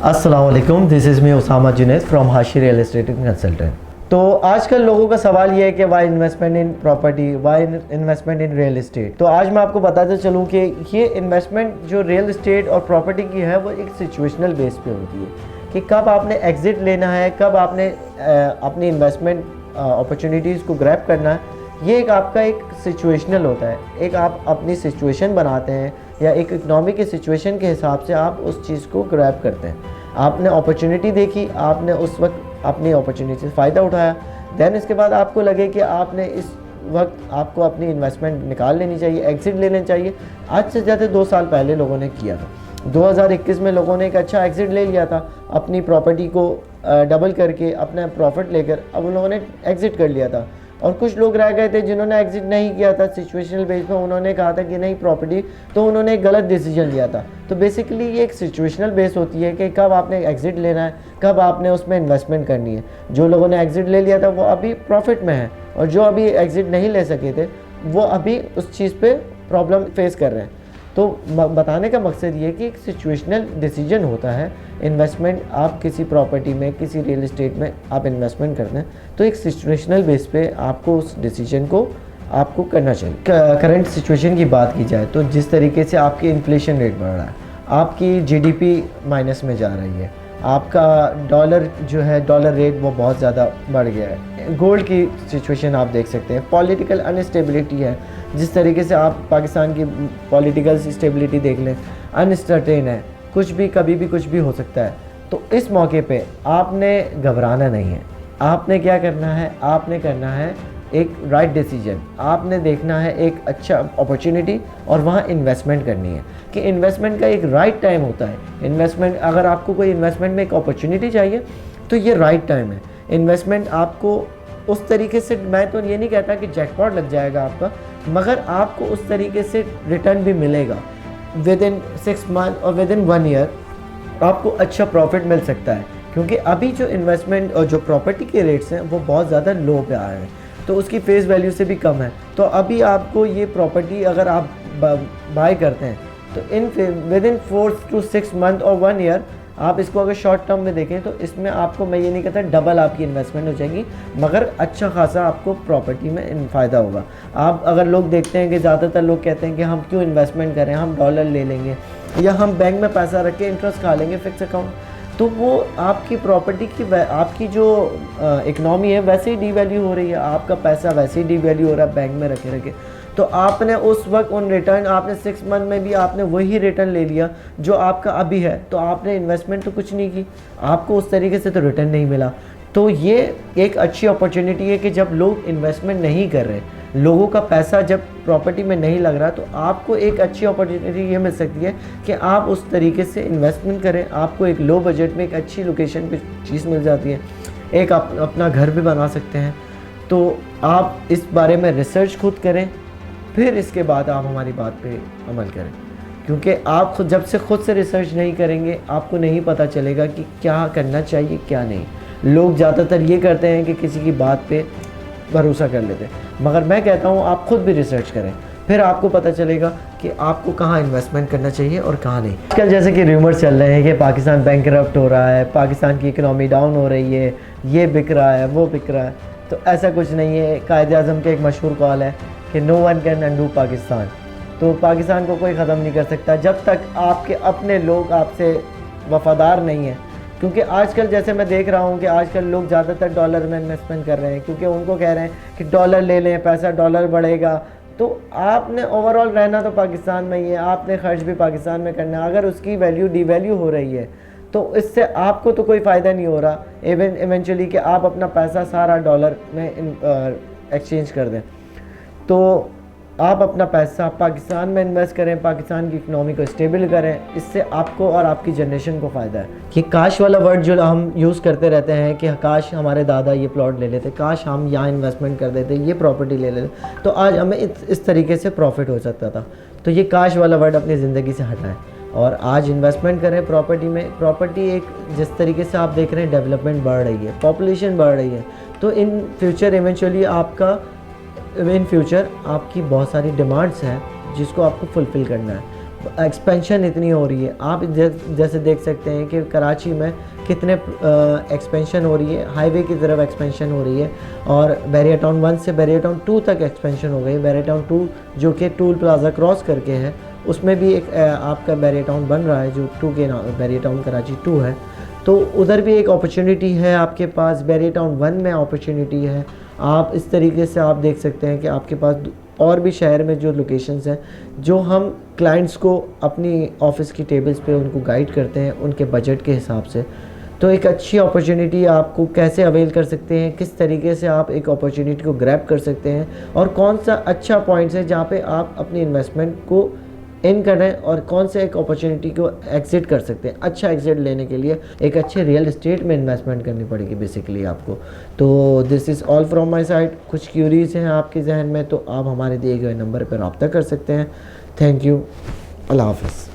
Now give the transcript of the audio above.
अस्सलाम वालेकुम, this is me Usama Junaid from Hashi real estate consultant. तो आजकल लोगों का सवाल ये है कि why investment in property, why investment in real estate. तो आज मैं आपको बताते चलूँ कि ये इन्वेस्टमेंट जो रियल एस्टेट और प्रॉपर्टी की है वो एक सिचुएशनल बेस पे होती है कि कब आपने एग्ज़िट लेना है, कब आपने अपनी इन्वेस्टमेंट अपॉर्चुनिटीज़ को ग्रैब करना है। ये एक आपका एक सिचुएशनल होता है, एक आप अपनी सिचुएशन बनाते हैं या एक इकनॉमी की सिचुएशन के हिसाब से आप उस चीज़ को ग्रैब करते हैं। आपने अपॉर्चुनिटी देखी, आपने उस वक्त अपनी अपॉर्चुनिटी से फ़ायदा उठाया, दैन इसके बाद आपको लगे कि आपने इस वक्त आपको अपनी इन्वेस्टमेंट निकाल लेनी चाहिए, एग्ज़िट ले लेना चाहिए। आज से ज़्यादा 2 साल पहले लोगों ने किया था। 2021 में लोगों ने एक अच्छा एग्ज़िट ले लिया था, अपनी प्रॉपर्टी को डबल करके अपना प्रॉफिट लेकर अब उन लोगों ने एग्ज़िट कर लिया था। और कुछ लोग रह गए थे जिन्होंने एग्ज़िट नहीं किया था, सिचुएशनल बेस पे उन्होंने कहा था कि नहीं प्रॉपर्टी, तो उन्होंने एक गलत डिसीजन लिया था। तो बेसिकली ये एक सिचुएशनल बेस होती है कि कब आपने एग्ज़िट लेना है, कब आपने उसमें इन्वेस्टमेंट करनी है। जो लोगों ने एग्ज़िट ले लिया था वो अभी प्रॉफिट में है, और जो अभी एग्ज़िट नहीं ले सके थे वो अभी उस चीज़ पे प्रॉब्लम फेस कर रहे हैं। तो बताने का मकसद ये कि एक सिचुएशनल डिसीजन होता है। इन्वेस्टमेंट आप किसी प्रॉपर्टी में, किसी रियल एस्टेट में आप इन्वेस्टमेंट करते हैं तो एक सिचुएशनल बेस पे आपको उस डिसीजन को आपको करना चाहिए। करंट सिचुएशन की बात की जाए तो जिस तरीके से आपकी इन्फ्लेशन रेट बढ़ रहा है, आपकी जीडीपी माइनस में जा रही है, आपका डॉलर जो है डॉलर रेट वो बहुत ज़्यादा बढ़ गया है, गोल्ड की सिचुएशन आप देख सकते हैं, पॉलिटिकल अनस्टेबिलिटी है। जिस तरीके से आप पाकिस्तान की पॉलिटिकल स्टेबिलिटी देख लें, अनसर्टेन है, कुछ भी कभी भी कुछ भी हो सकता है। तो इस मौके पे आपने घबराना नहीं है। आपने क्या करना है, आपने करना है एक राइट डिसीजन। आपने देखना है एक अच्छा अपॉर्चुनिटी और वहाँ इन्वेस्टमेंट करनी है कि इन्वेस्टमेंट का एक राइट टाइम होता है। इन्वेस्टमेंट, अगर आपको कोई इन्वेस्टमेंट में एक अपॉर्चुनिटी चाहिए तो ये राइट टाइम है। इन्वेस्टमेंट आपको उस तरीके से, मैं तो ये नहीं कहता कि जैकपॉट लग जाएगा आपका, मगर आपको उस तरीके से रिटर्न भी मिलेगा। विद इन 6 मंथ और विद इन 1 ईयर आपको अच्छा प्रॉफिट मिल सकता है, क्योंकि अभी जो इन्वेस्टमेंट और जो प्रॉपर्टी के रेट्स हैं वो बहुत ज़्यादा लो पे आ रहे हैं, तो उसकी फेस वैल्यू से भी कम है। तो अभी आपको ये प्रॉपर्टी अगर आप बाय करते हैं तो विद इन 4 to 6 मंथ और 1 ईयर आप इसको अगर शॉर्ट टर्म में देखें तो इसमें आपको, मैं ये नहीं कहता डबल आपकी इन्वेस्टमेंट हो जाएगी, मगर अच्छा खासा आपको प्रॉपर्टी में फ़ायदा होगा। आप अगर लोग देखते हैं कि ज़्यादातर लोग कहते हैं कि हम क्यों इन्वेस्टमेंट करें, हम डॉलर ले लेंगे या हम बैंक में पैसा रख के इंटरेस्ट खा लेंगे फिक्स अकाउंट, तो वो आपकी प्रॉपर्टी की, आपकी जो इकनॉमी है वैसे ही डीवैल्यू हो रही है, आपका पैसा वैसे ही डीवैल्यू हो रहा है बैंक में रखे रखे। तो आपने उस वक्त उन रिटर्न, आपने 6 मंथ में भी आपने वही रिटर्न ले लिया जो आपका अभी है, तो आपने इन्वेस्टमेंट तो कुछ नहीं की, आपको उस तरीके से तो रिटर्न नहीं मिला। तो ये एक अच्छी अपॉर्चुनिटी है कि जब लोग इन्वेस्टमेंट नहीं कर रहे, लोगों का पैसा जब प्रॉपर्टी में नहीं लग रहा, तो आपको एक अच्छी अपॉर्चुनिटी ये मिल सकती है कि आप उस तरीके से इन्वेस्टमेंट करें। आपको एक लो बजट में एक अच्छी लोकेशन पे चीज़ मिल जाती है, एक आप अपना घर भी बना सकते हैं। तो आप इस बारे में रिसर्च खुद करें, फिर इसके बाद आप हमारी बात पे अमल करें, क्योंकि आप खुद जब से खुद से रिसर्च नहीं करेंगे आपको नहीं पता चलेगा कि क्या करना चाहिए क्या नहीं। लोग ज़्यादातर ये करते हैं कि किसी की बात पे भरोसा कर लेते हैं, मगर मैं कहता हूँ आप खुद भी रिसर्च करें, फिर आपको पता चलेगा कि आपको कहाँ इन्वेस्टमेंट करना चाहिए और कहाँ नहीं। आजकल जैसे कि रूमर्स चल रहे हैं कि पाकिस्तान बैंकरप्ट हो रहा है, पाकिस्तान की इकनॉमी डाउन हो रही है, ये बिक रहा है, वो बिक रहा है, तो ऐसा कुछ नहीं है। कायद-ए-आज़म का एक मशहूर कॉल है कि no one can undo Pakistan. तो पाकिस्तान को कोई ख़त्म नहीं कर सकता जब तक आपके अपने लोग आपसे वफ़ादार नहीं हैं। क्योंकि आजकल जैसे मैं देख रहा हूँ कि आजकल लोग ज़्यादातर डॉलर में इन्वेस्टमेंट कर रहे हैं, क्योंकि उनको कह रहे हैं कि डॉलर ले लें, पैसा डॉलर बढ़ेगा। तो आपने ओवरऑल रहना तो पाकिस्तान में ही है, आपने खर्च भी पाकिस्तान में करना है। अगर उसकी वैल्यू डीवैल्यू हो रही है तो इससे आपको तो कोई फ़ायदा नहीं हो रहा इवेंचुअली कि आप अपना पैसा सारा डॉलर में एक्सचेंज कर दें। तो आप अपना पैसा पाकिस्तान में इन्वेस्ट करें, पाकिस्तान की इकनॉमी को स्टेबल करें, इससे आपको और आपकी जनरेशन को फ़ायदा है। कि काश वाला वर्ड जो हम यूज़ करते रहते हैं कि काश हमारे दादा ये प्लॉट ले लेते, काश हम यहाँ इन्वेस्टमेंट कर देते, ये प्रॉपर्टी ले लेते, तो आज हमें इस तरीके से प्रॉफिट हो सकता था। तो ये काश वाला वर्ड अपनी ज़िंदगी से हटाएं और आज इन्वेस्टमेंट करें प्रॉपर्टी में। प्रॉपर्टी एक, जिस तरीके से आप देख रहे हैं डेवलपमेंट बढ़ रही है, पॉपुलेशन बढ़ रही है, तो इन फ्यूचर इवेंचुअली आपकी बहुत सारी डिमांड्स हैं जिसको आपको फुलफ़िल करना है। एक्सपेंशन इतनी हो रही है। आप जैसे देख सकते हैं कि कराची में कितने एक्सपेंशन हो रही है, हाईवे की तरफ एक्सपेंशन हो रही है, और बैरिया टाउन 1 से बैरिया टाउन 2 तक एक्सपेंशन हो गई। बैरिया टाउन 2 जो कि टूल प्लाज़ा क्रॉस करके है, उसमें भी एक आपका बैरिया टाउन बन रहा है जो 2 के नाम बैरिया टाउन कराची 2 है। तो उधर भी एक अपॉर्चुनिटी है आपके पास, बैरिया टाउन 1 में अपॉर्चुनिटी है। आप इस तरीके से आप देख सकते हैं कि आपके पास और भी शहर में जो लोकेशंस हैं, जो हम क्लाइंट्स को अपनी ऑफिस की टेबल्स पे उनको गाइड करते हैं उनके बजट के हिसाब से। तो एक अच्छी अपॉर्चुनिटी आपको कैसे अवेल कर सकते हैं, किस तरीके से आप एक अपॉर्चुनिटी को ग्रैब कर सकते हैं, और कौन सा अच्छा पॉइंट्स है जहाँ पे आप अपनी इन्वेस्टमेंट को इन करें, और कौन से एक अपॉर्चुनिटी को एग्जिट कर सकते हैं। अच्छा एग्जिट लेने के लिए एक अच्छे रियल एस्टेट में इन्वेस्टमेंट करनी पड़ेगी बेसिकली आपको। तो this is all from my side. कुछ क्यूरीज हैं आपके जहन में तो आप हमारे दिए गए नंबर पर रब्ता कर सकते हैं। Thank you. अल्लाह हाफ़िज़।